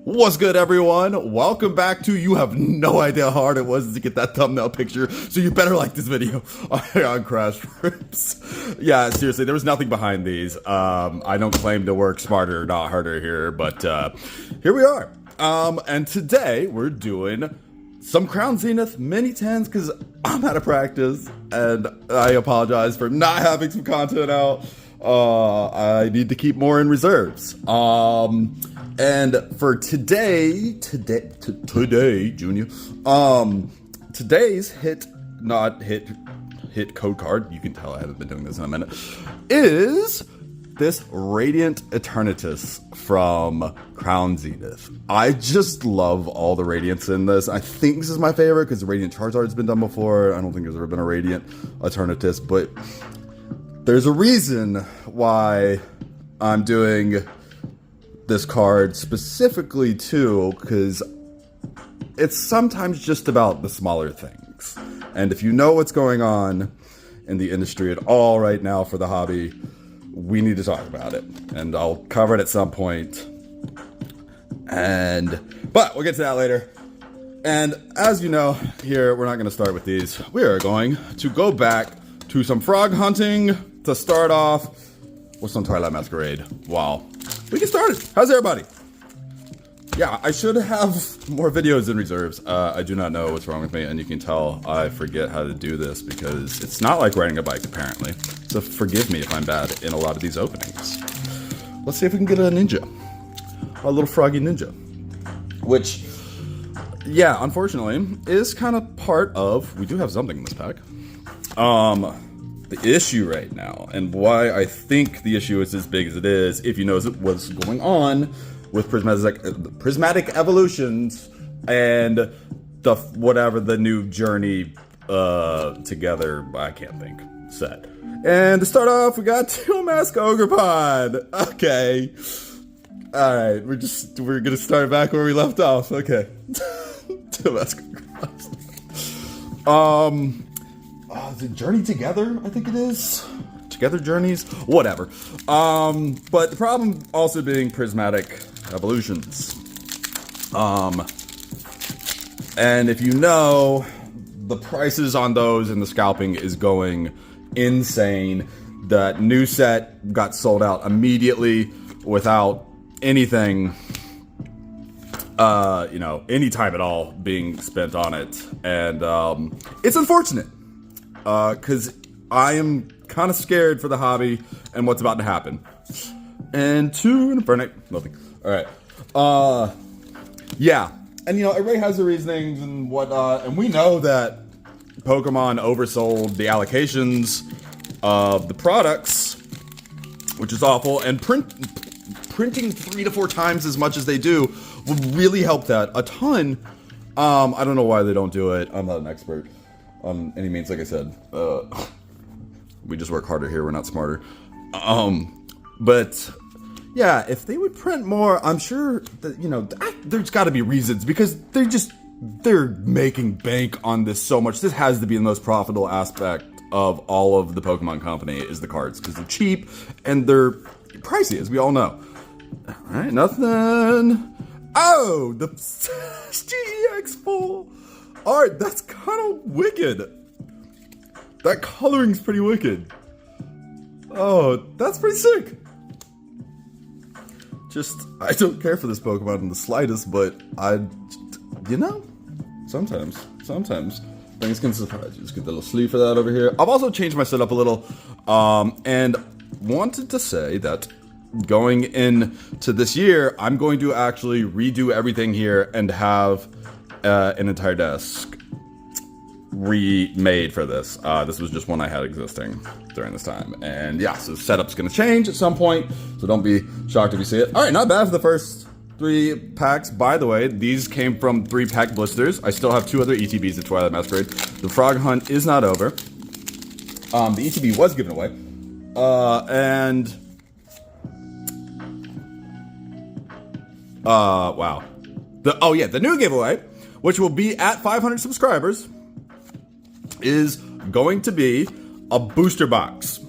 What's good, everyone? Welcome back to You Have No Idea How Hard It Was to Get That Thumbnail Picture, so you better like this video on Crash Trips. Yeah, seriously, there was nothing behind these. I don't claim to work smarter, not harder here, but here we are. And today we're doing some Crown Zenith mini 10s because I'm out of practice, and I apologize for not having some content out. I need to keep more in reserves. And for today, Junior, today's hit code card, you can tell I haven't been doing this in a minute, is this Radiant Eternatus from Crown Zenith. I just love all the Radiants in this. I think this is my favorite because the Radiant Charizard's been done before. I don't think there's ever been a Radiant Eternatus, but there's a reason why I'm doing this card specifically too, because it's sometimes just about the smaller things. And if you know what's going on in the industry at all right now for the hobby, we need to talk about it. And I'll cover it at some point. But we'll get to that later. And as you know, here, we're not going to start with these. We are going to go back to some frog hunting to start off with some Twilight Masquerade. Wow. We get started. How's everybody? Yeah, I should have more videos in reserves. I do not know what's wrong with me, and you can tell I forget how to do this because it's not like riding a bike, apparently. So forgive me if I'm bad in a lot of these openings. Let's see if we can get a ninja. A little froggy ninja. Which, yeah, unfortunately, is kind of part of... We do have something in this pack. The issue right now, and why I think the issue is as big as it is, if you know what's going on with Prismatic Evolutions and the new Journey together, I can't think, set. And to start off, we got Two Mask Ogrepod. Okay. Alright, we're gonna start back where we left off. Okay. Two Mask Ogrepod. Is it Journey Together? I think it is. Together Journeys? Whatever. But the problem also being Prismatic Evolutions. And if you know, the prices on those and the scalping is going insane. That new set got sold out immediately without anything, any time at all being spent on it. And it's unfortunate. Because I am kind of scared for the hobby and what's about to happen. And two Infernape, nothing. Alright. Yeah. And everybody has their reasonings and whatnot. And we know that Pokemon oversold the allocations of the products, which is awful. And printing 3 to 4 times as much as they do would really help that a ton. I don't know why they don't do it. I'm not an expert on any means, like I said. We just work harder here, we're not smarter. But yeah, if they would print more, I'm sure that, there's gotta be reasons, because they're making bank on this so much. This has to be the most profitable aspect of all of the Pokemon Company, is the cards, because they're cheap and they're pricey, as we all know. Alright, nothing. Oh, the GEX full. Alright, that's kind of wicked. That coloring's pretty wicked. Oh, that's pretty sick. I don't care for this Pokemon in the slightest, but sometimes things can surprise you. Just get the little sleeve for that over here. I've also changed my setup a little, and wanted to say that going into this year, I'm going to actually redo everything here and have an entire desk remade for this. This was just one I had existing during this time. And yeah, so setup's gonna change at some point, so don't be shocked if you see it. Alright, not bad for the first 3 packs. By the way, these came from 3-pack blisters. I still have 2 other ETBs at Twilight Masquerade. The frog hunt is not over. The ETB was given away. Wow. The new giveaway, which will be at 500 subscribers, is going to be a booster box.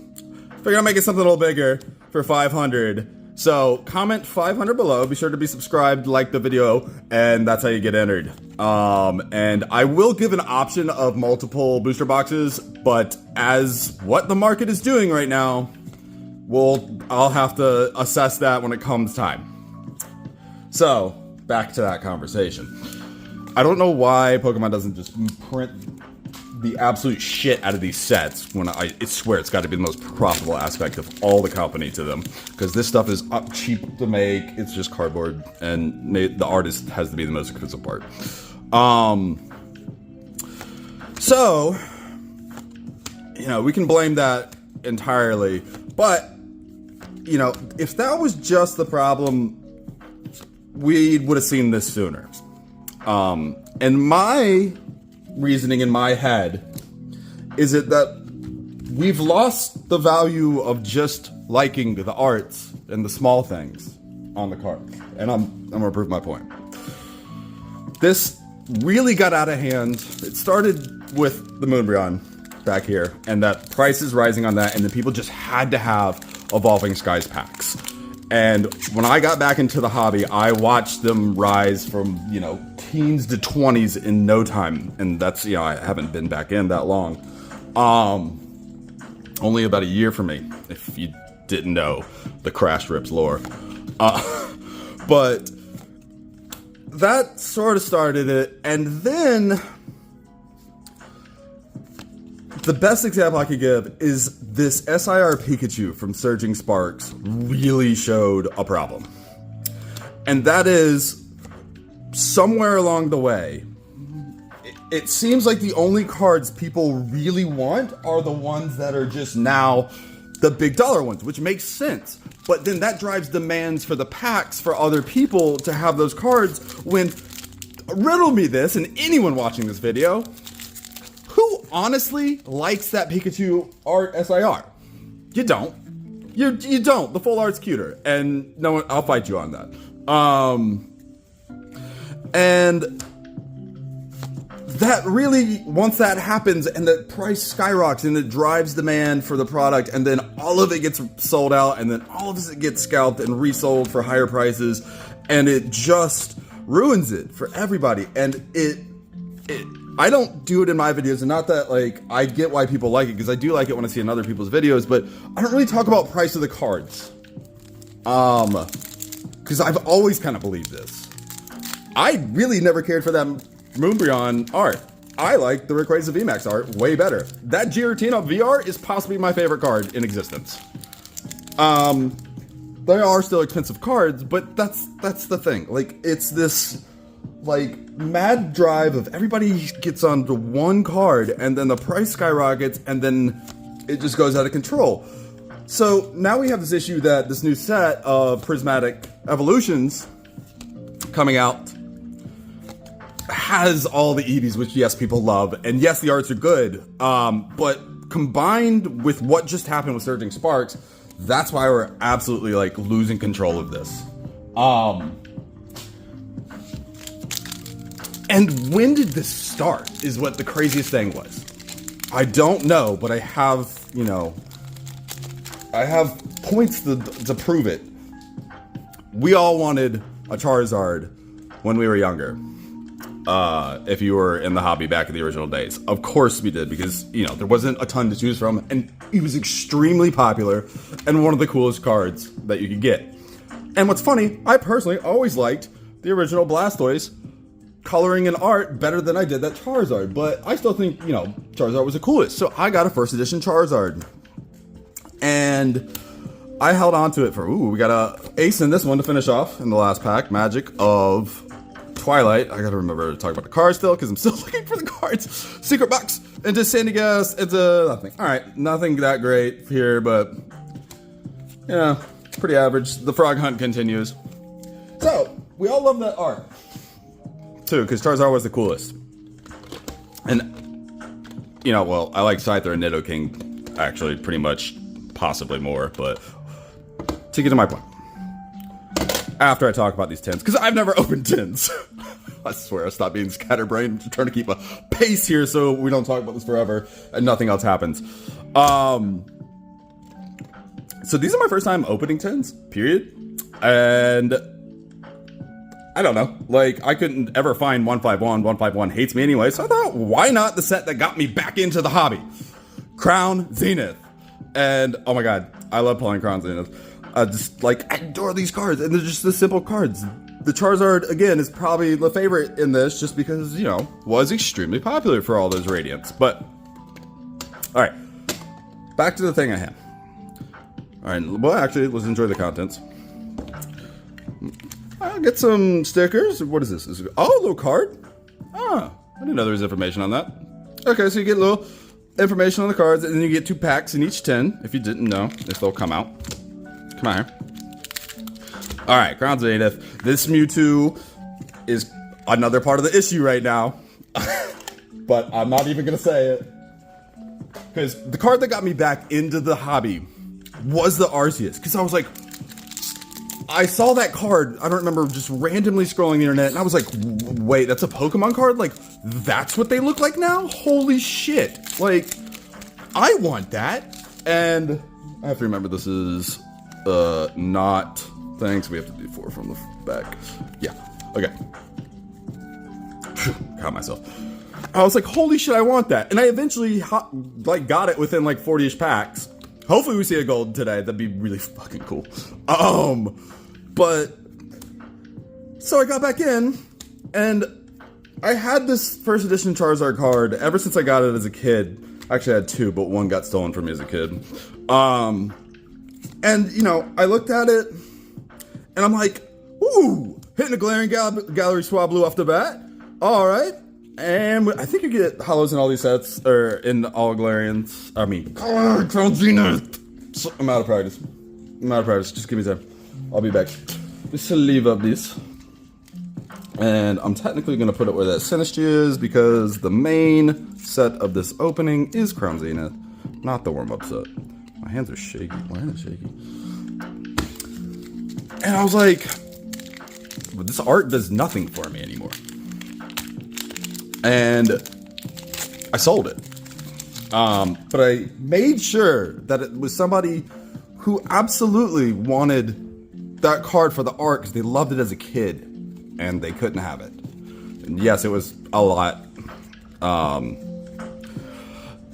Figured I'll make it something a little bigger for 500 So comment 500 below. Be sure to be subscribed, like the video, and that's how you get entered. And I will give an option of multiple booster boxes, but as what the market is doing right now, I'll have to assess that when it comes time. So back to that conversation. I don't know why Pokemon doesn't just print the absolute shit out of these sets when I swear it's got to be the most profitable aspect of all the company to them, because this stuff is cheap to make. It's just cardboard, and the artist has to be the most expensive part. So we can blame that entirely, but if that was just the problem, we would have seen this sooner. And my reasoning in my head is that we've lost the value of just liking the arts and the small things on the cards. And I'm gonna prove my point. This really got out of hand. It started with the Moonbryon back here, and that price is rising on that, and then people just had to have Evolving Skies packs. And when I got back into the hobby, I watched them rise from, teens to 20s in no time. And that's, I haven't been back in that long. Only about a year for me, if you didn't know the Crash Rips lore. But that sort of started it. And then the best example I could give is this SIR Pikachu from Surging Sparks really showed a problem. And that is, somewhere along the way, it seems like the only cards people really want are the ones that are just now the big dollar ones, which makes sense. But then that drives demands for the packs for other people to have those cards when, riddle me this, and anyone watching this video, who honestly likes that Pikachu art SIR? You don't. You don't. The full art's cuter, and no one. I'll fight you on that. And that really, once that happens, and the price skyrockets, and it drives demand for the product, and then all of it gets sold out, and then all of it gets scalped and resold for higher prices, and it just ruins it for everybody. And I don't do it in my videos, and not that, I get why people like it, because I do like it when I see in other people's videos, but I don't really talk about price of the cards. Because I've always kind of believed this. I really never cared for that Moonbryon art. I like the Rayquaza VMAX art way better. That Giratina VR is possibly my favorite card in existence. They are still expensive cards, but that's the thing. It's this mad drive of everybody gets onto one card, and then the price skyrockets, and then it just goes out of control. So now we have this issue that this new set of Prismatic Evolutions coming out has all the EVs, which yes, people love, and yes, the arts are good, but combined with what just happened with Surging Sparks, that's why we're absolutely losing control of this. And when did this start is what the craziest thing was. I don't know, but I have, I have points to prove it. We all wanted a Charizard when we were younger. If you were in the hobby back in the original days. Of course we did, because, there wasn't a ton to choose from, and he was extremely popular and one of the coolest cards that you could get. And what's funny, I personally always liked the original Blastoise coloring and art better than I did that Charizard, but I still think, Charizard was the coolest. So I got a first edition Charizard. And I held on to it for, we got a ace in this one to finish off in the last pack, Magic of Twilight. I gotta remember to talk about the cards still, because I'm still looking for the cards. Secret box into Sandygast into nothing. Alright, nothing that great here, but pretty average. The frog hunt continues. So, we all love that art too, because Charizard was the coolest. And I like Scyther and Nidoking actually pretty much, possibly more, but to get to my point, after I talk about these tins, because I've never opened tins. I swear I stopped being scatterbrained. I'm trying to keep a pace here so we don't talk about this forever and nothing else happens. So these are my first time opening tins, period. And I don't know, like, I couldn't ever find 151. 151 hates me anyway, so I thought, why not the set that got me back into the hobby? Crown Zenith. And, oh my god, I love playing Crown Zenith. I adore these cards, and they're just the simple cards. The Charizard, again, is probably the favorite in this, just because, you know, was extremely popular for all those Radiants. But, alright, back to the thing at hand. Alright, well, actually, let's enjoy the contents. I'll get some stickers. What is this? Oh, a little card. Ah, I didn't know there was information on that. Okay, so you get a little information on the cards, and then you get 2 packs in each tin, if you didn't know, if they'll come out. Come on here. Alright, Crown Zenith. This Mewtwo is another part of the issue right now. But I'm not even going to say it. Because the card that got me back into the hobby was the Arceus. Because I was like, I saw that card, I don't remember, just randomly scrolling the internet, and I was like, wait, that's a Pokemon card? Like, that's what they look like now? Holy shit. Like, I want that. And I have to remember this is not things. We have to do 4 from the back. Yeah, okay. Caught myself. I was like, holy shit, I want that. And I eventually got it within like 40-ish packs. Hopefully we see a gold today. That'd be really fucking cool. But so I got back in, and I had this first edition Charizard card ever since I got it as a kid. Actually, I had 2, but 1 got stolen from me as a kid. And you know, I looked at it, and I'm like, ooh, hitting a glaring gallery Swablu off the bat. All right. And I think you get hollows in all these sets, or in all Galarians. I mean, Crown Zenith. I'm out of practice. Just give me time. I'll be back. Just to leave up these. And I'm technically going to put it where that Sinistry is, because the main set of this opening is Crown Zenith, not the warm-up set. My hands are shaky. Why are they shaky? And I was like, well, this art does nothing for me anymore. And I sold it. But I made sure that it was somebody who absolutely wanted that card for the art because they loved it as a kid and they couldn't have it. And yes, it was a lot.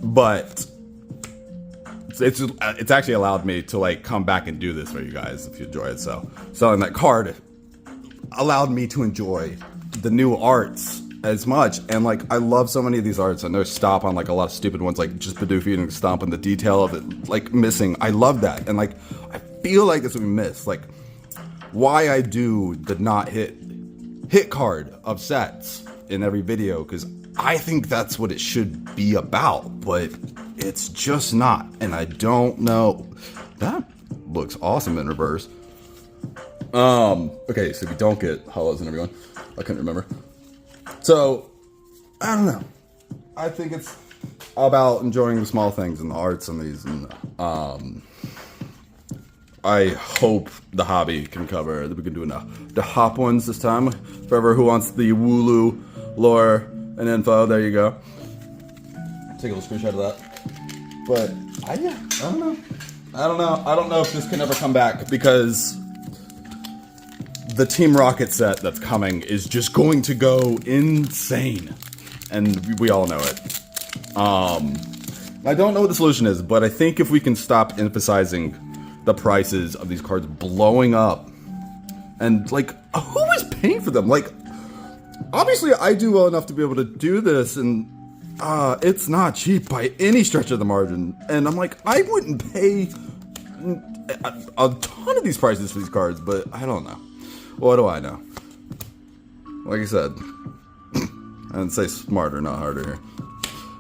But it's actually allowed me to like come back and do this for you guys if you enjoy it. So selling that card allowed me to enjoy the new arts as much, and like I love so many of these arts. I know stop on like a lot of stupid ones like just Bidoof and Stomp and the detail of it like missing. I love that, and like I feel like that's what we miss. Like why I do the not hit card of sets in every video, because I think that's what it should be about, but it's just not, and I don't know. That looks awesome in reverse. Okay, so we don't get hollows in everyone. I couldn't remember. So, I don't know. I think it's about enjoying the small things and the arts and these. And I hope the hobby can cover that we can do the hop ones this time. For who wants the Wooloo lore and info, there you go. Take a little screenshot of that. But I don't know. I don't know if this can ever come back, because the Team Rocket set that's coming is just going to go insane, and we all know it. I don't know what the solution is, but I think if we can stop emphasizing the prices of these cards blowing up, and like, who is paying for them? Like, obviously I do well enough to be able to do this, and it's not cheap by any stretch of the margin. And I'm like, I wouldn't pay a ton of these prices for these cards, but I don't know. What do I know? Like I said, I didn't say smarter, not harder here.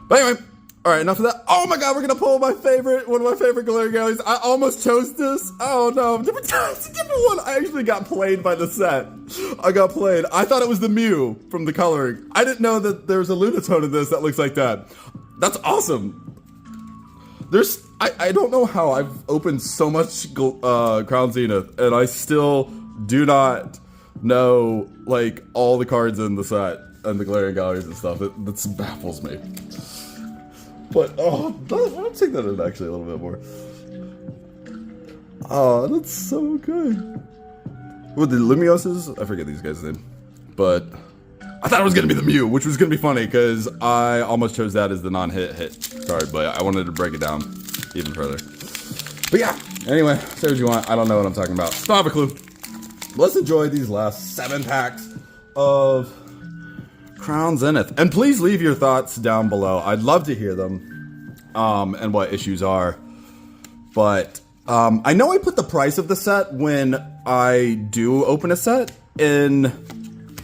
But anyway, all right, enough of that. Oh my god, we're gonna pull one of my favorite Galarian Galleries. I almost chose this. Oh no, it's a different one. I actually got played by the set. I got played. I thought it was the Mew from the coloring. I didn't know that there's a Lunatone in this that looks like that. That's awesome. I don't know how I've opened so much Crown Zenith, and I still do not know like all the cards in the set and the Galarian Galleries and stuff. That baffles me. But I'll take that in actually a little bit more. Oh, that's so good. With the Lumioses? I forget these guys' name. But I thought it was going to be the Mew, which was going to be funny because I almost chose that as the non-hit card, but I wanted to break it down even further. But yeah, anyway, say what you want. I don't know what I'm talking about. Don't have a clue. Let's enjoy these last 7 packs of Crown Zenith. And please leave your thoughts down below. I'd love to hear them and what issues are. But I know I put the price of the set when I do open a set in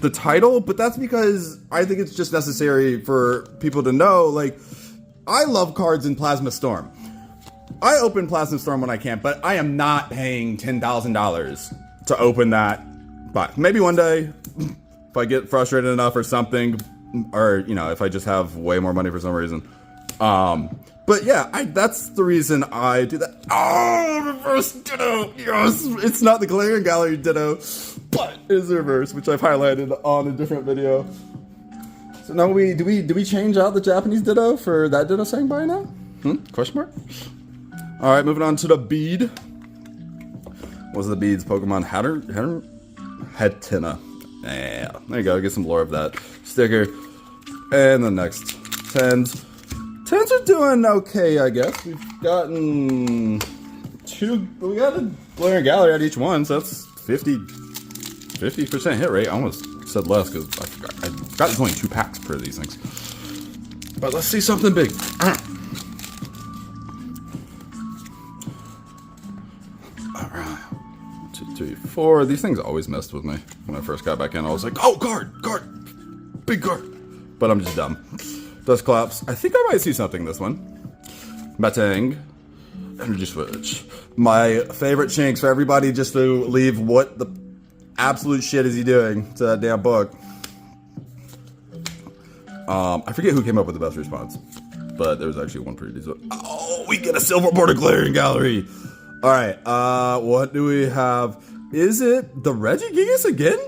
the title, but that's because I think it's just necessary for people to know, like, I love cards in Plasma Storm. I open Plasma Storm when I can, but I am not paying $10,000 to open that box. Maybe one day, if I get frustrated enough or something, or, you know, if I just have way more money for some reason. But yeah, that's the reason I do that. Oh, reverse Ditto! Yes! It's not the Galarian Gallery Ditto, but it is the reverse, which I've highlighted on a different video. So now do we change out the Japanese Ditto for that Ditto saying bye now? Question mark? Alright, moving on to the bead. What's the beads? Pokemon Hatenna. Yeah, there you go. Get some lore of that sticker. And the next 10s. 10s are doing okay, I guess. We've gotten we got a Galarian Gallery at each one, so that's 50% hit rate. I almost said less because I forgot there's only 2 packs per these things. But let's see something big. Alright. 2, 3, 4. These things always messed with me. When I first got back in, I was like, oh, card! Big card! But I'm just dumb. Dusclops. I think I might see something this one. Batang. Energy Switch. My favorite Shinx for everybody just to leave what the absolute shit is he doing to that damn book. I forget who came up with the best response, but there was actually one pretty decent. Oh, we get a silver border Galarian Gallery. Alright, what do we have? Is it the Regigigas again?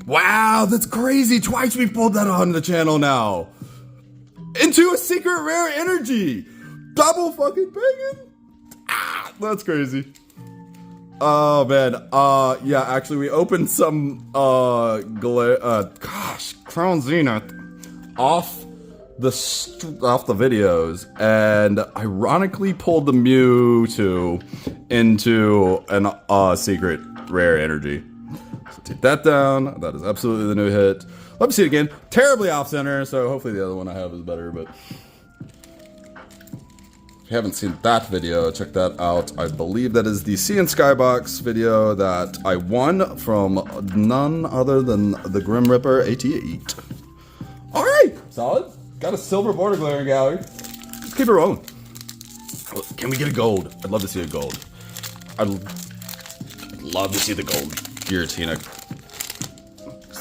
Wow, that's crazy. Twice we've pulled that on the channel now. Into a secret rare energy. Double fucking banging. Ah, that's crazy. Oh, man. Yeah, actually, we opened some, Crown Zenith off the videos, and ironically pulled the Mewtwo into an, secret rare energy. So take that down. That is absolutely the new hit. Let me see it again. Terribly off center, so hopefully the other one I have is better, but if you haven't seen that video, check that out. I believe that is the Sea and Skybox video that I won from none other than the Grim Ripper 88. Alright, solid. Got a silver border Galarian Gallery. Let's keep it rolling. Can we get a gold? I'd love to see a gold. I'd love to see the gold Giratina.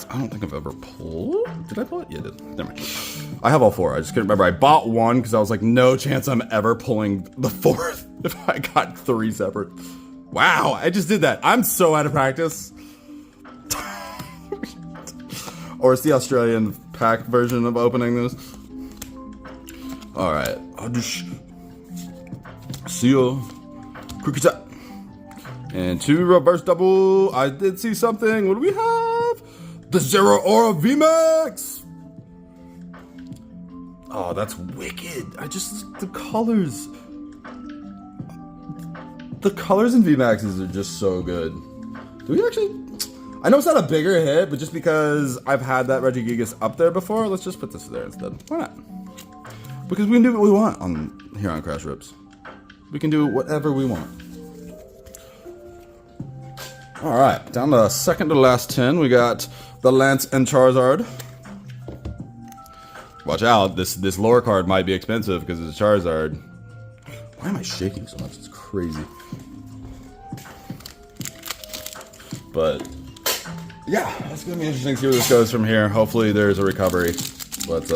I don't think I've ever pulled. Did I pull it? Yeah, I did. Never mind. I have all 4. I just couldn't remember. I bought 1 because I was like, no chance I'm ever pulling the 4th if I got 3 separate. Wow, I just did that. I'm so out of practice. Or it's the Australian pack version of opening this. Alright. I'll just see you. Quick attack. And 2 reverse double. I did see something. What do we have? The Zero Aura VMAX! Oh, that's wicked. The colors. The colors in VMAXs are just so good. Do we actually... I know it's not a bigger hit, but just because I've had that Regigigas up there before, let's just put this there instead. Why not? Because we can do what we want here on Crash Rips. We can do whatever we want. Alright, down to second to last 10, we got the Lance and Charizard. Watch out, this lore card might be expensive because it's a Charizard. Why am I shaking so much? It's crazy. But yeah, it's gonna be interesting to see where this goes from here. Hopefully there's a recovery, but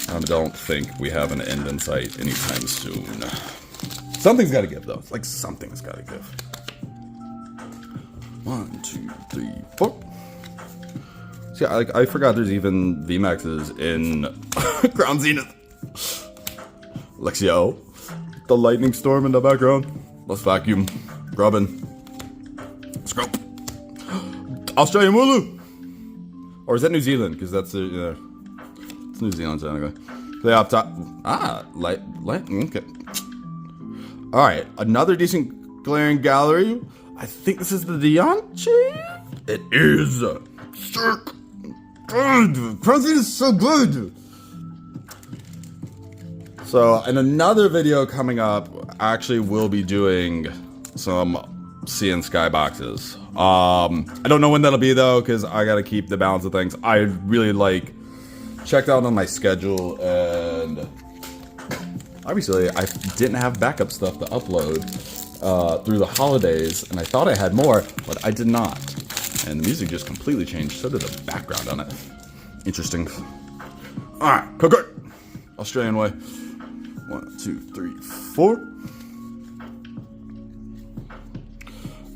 I don't think we have an end in sight anytime soon. Something's gotta give though. It's like something's gotta give. 1, 2, 3, 4. See, I forgot there's even VMAXs in Crown Zenith. Lexio. The lightning storm in the background. Let's vacuum. Grubbin. Australian Wooloo. Or is that New Zealand? Because that's it's New Zealand technically. Play up top. Light. Okay. All right, another decent glaring gallery. I think this is the Dianchi. It is. Sick. Good. Crown is so good. So, in another video coming up, I actually will be doing some sea and sky boxes. I don't know when that'll be though, because I gotta keep the balance of things. I really checked out on my schedule, and obviously I didn't have backup stuff to upload through the holidays, and I thought I had more, but I did not. And the music just completely changed, so did the background on it. Interesting. Alright, cook. Australian way. 1, 2, 3, 4.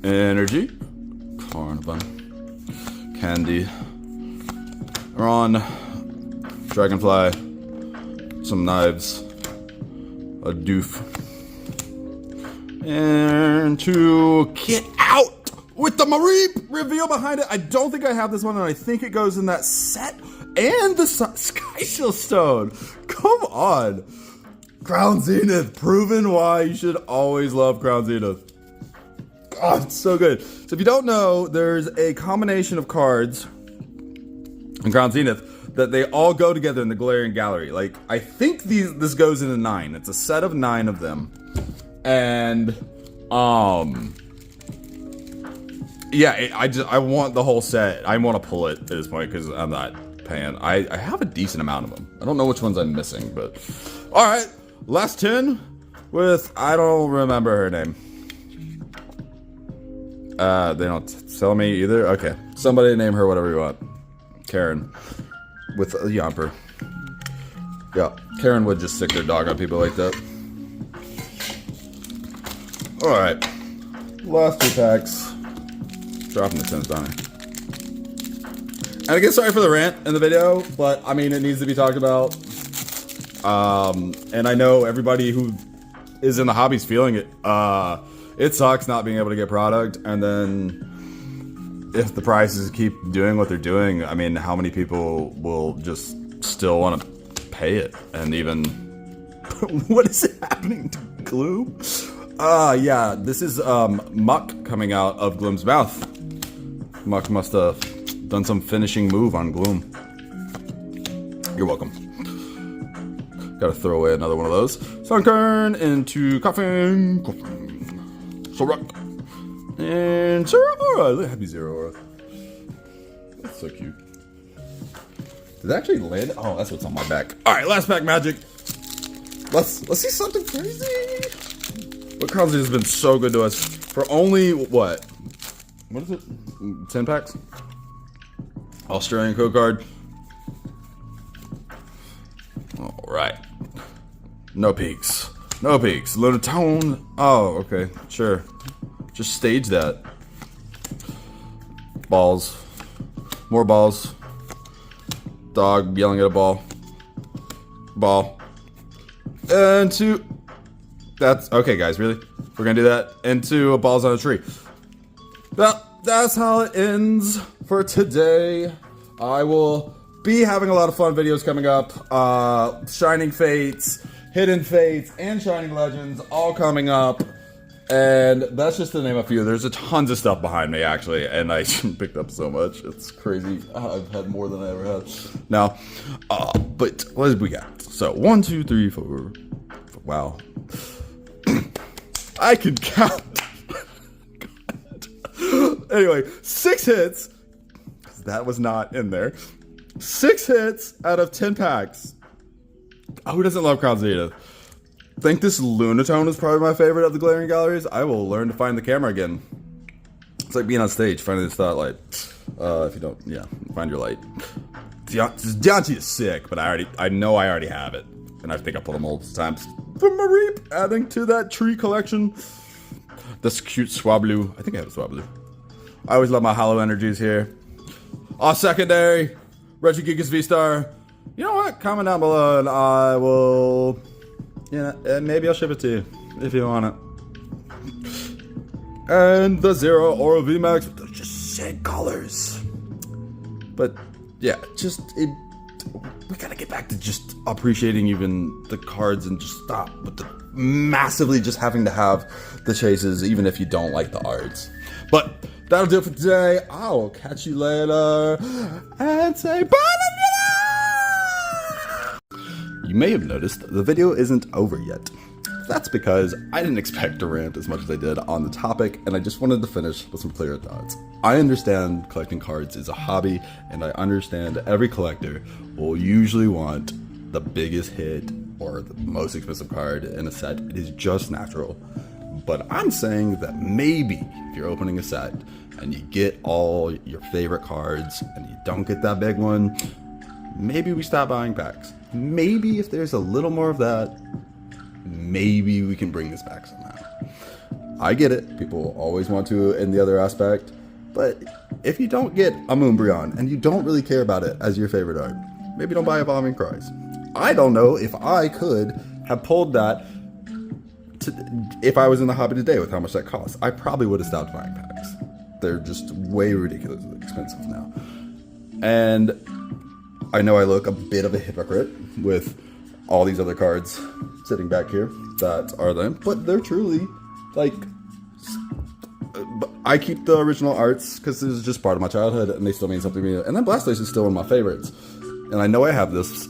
Energy. Carnivore. Candy. Ron. Dragonfly. Some knives. A doof. And to get out with the Mareep reveal behind it. I don't think I have this one, and I think it goes in that set and the Sky Shield Stone. Come on. Crown Zenith, proven why you should always love Crown Zenith. God, it's so good. So if you don't know, there's a combination of cards in Crown Zenith that they all go together in the Galarian Gallery. I think this goes into 9. It's a set of 9 of them. And, yeah, I want the whole set. I want to pull it at this point because I'm not paying. I have a decent amount of them. I don't know which ones I'm missing, but all right. Last 10 with, I don't remember her name. They don't tell me either. Okay. Somebody name her whatever you want. Karen. With a Yomper. Yeah. Karen would just stick their dog on people like that. Alright. Last 2 packs. Dropping the 10s down here. And again, sorry for the rant in the video, but I mean, it needs to be talked about. And I know everybody who is in the hobby's feeling it. It sucks not being able to get product, and then if the prices keep doing what they're doing, I mean, how many people will just still want to pay it? And even, what is happening to Gloom? Yeah, this is Muck coming out of Gloom's mouth. Muck must have done some finishing move on Gloom. You're welcome. Gotta throw away another one of those. Sunkern into Coughing. Sorok. And Zero Aura. Look, happy Zero Aura. That's so cute. Did that actually land? Oh, that's what's on my back. Alright, last pack magic. Let's see something crazy. But Crown has been so good to us for only what is it? 10 packs? Australian code card. Alright. No peaks. No peaks. Lunatone. Oh, okay. Sure. Just stage that. Balls. More balls. Dog yelling at a ball. Ball. And two. That's okay, guys. Really? We're gonna do that into a balls on a tree. Well, that's how it ends for today. I will be having a lot of fun videos coming up. Shining Fates, Hidden Fates, and Shining Legends all coming up. And that's just to name a few. There's a tons of stuff behind me, actually, and I picked up so much. It's crazy. I've had more than I ever had now. But what did we got? So 1, 2, 3, 4. Wow. I can count. Anyway, 6 hits. That was not in there. 6 hits out of 10 packs. Oh, who doesn't love Crown Zenith? I think this Lunatone is probably my favorite of the Galarian Galleries. I will learn to find the camera again. It's like being on stage, finding the spotlight. If you don't, yeah, find your light. Dianchi is sick, but I know I already have it. And I think I put them multiple times. From Mareep, adding to that tree collection. This cute Swablu. I think I have a Swablu. I always love my hollow energies here. Secondary. Regigigas V-Star. You know what? Comment down below and I will... Yeah, and maybe I'll ship it to you if you want it. And the Zero Aura VMAX with just shit colors. But yeah, we gotta get back to just appreciating even the cards and just stop with the massively just having to have the chases even if you don't like the arts. But that'll do it for today. I'll catch you later and say bye. You may have noticed the video isn't over yet. That's because I didn't expect to rant as much as I did on the topic, and I just wanted to finish with some clear thoughts. I understand collecting cards is a hobby, and I understand every collector will usually want the biggest hit or the most expensive card in a set. It is just natural. But I'm saying that maybe if you're opening a set and you get all your favorite cards and you don't get that big one, maybe we stop buying packs. Maybe if there's a little more of that, maybe we can bring this back somehow. I get it. People always want to in the other aspect. But if you don't get a Moonbryon and you don't really care about it as your favorite art, maybe don't buy Evolving Cries. I don't know if I could have pulled that if I was in the hobby today with how much that costs. I probably would have stopped buying packs. They're just way ridiculously expensive now. And I know I look a bit of a hypocrite with all these other cards sitting back here that are them, but they're truly, like, I keep the original arts because this is just part of my childhood and they still mean something to me. And then Blastoise is still one of my favorites. And I know I have this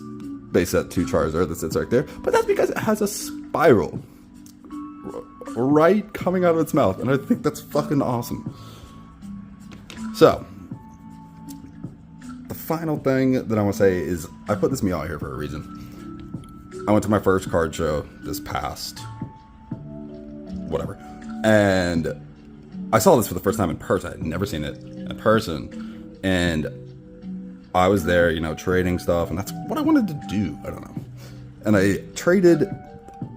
base set 2 Charizard that sits right there, but that's because it has a spiral right coming out of its mouth, and I think that's fucking awesome. So, the final thing that I want to say is I put this meal out here for a reason. I went to my first card show this past whatever, and I saw this for the first time in person. I'd never seen it in person, and I was there, you know, trading stuff, and that's what I wanted to do. I don't know. And I traded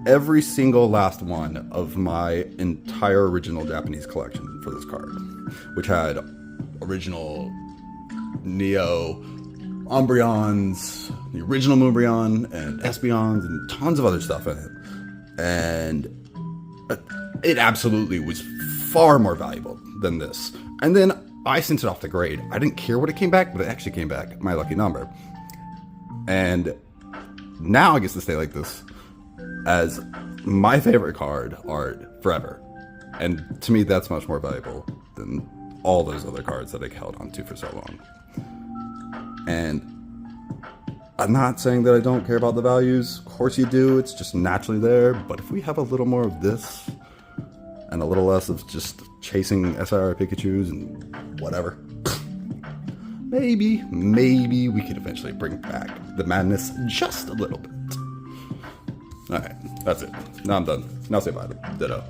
every single last one of my entire original Japanese collection for this card, which had original Neo Umbreons, the original Moonbryon, and Espeons, and tons of other stuff in it. And it absolutely was far more valuable than this. And then I sent it off to grade. I didn't care what it came back, but it actually came back my lucky number. And now I get to stay like this as my favorite card art forever. And to me, that's much more valuable than all those other cards that I held on to for so long. And I'm not saying that I don't care about the values. Of course you do. It's just naturally there. But if we have a little more of this and a little less of just chasing SIR Pikachus and whatever, maybe we could eventually bring back the madness just a little bit. Alright, that's it. Now I'm done. Now say bye to Ditto.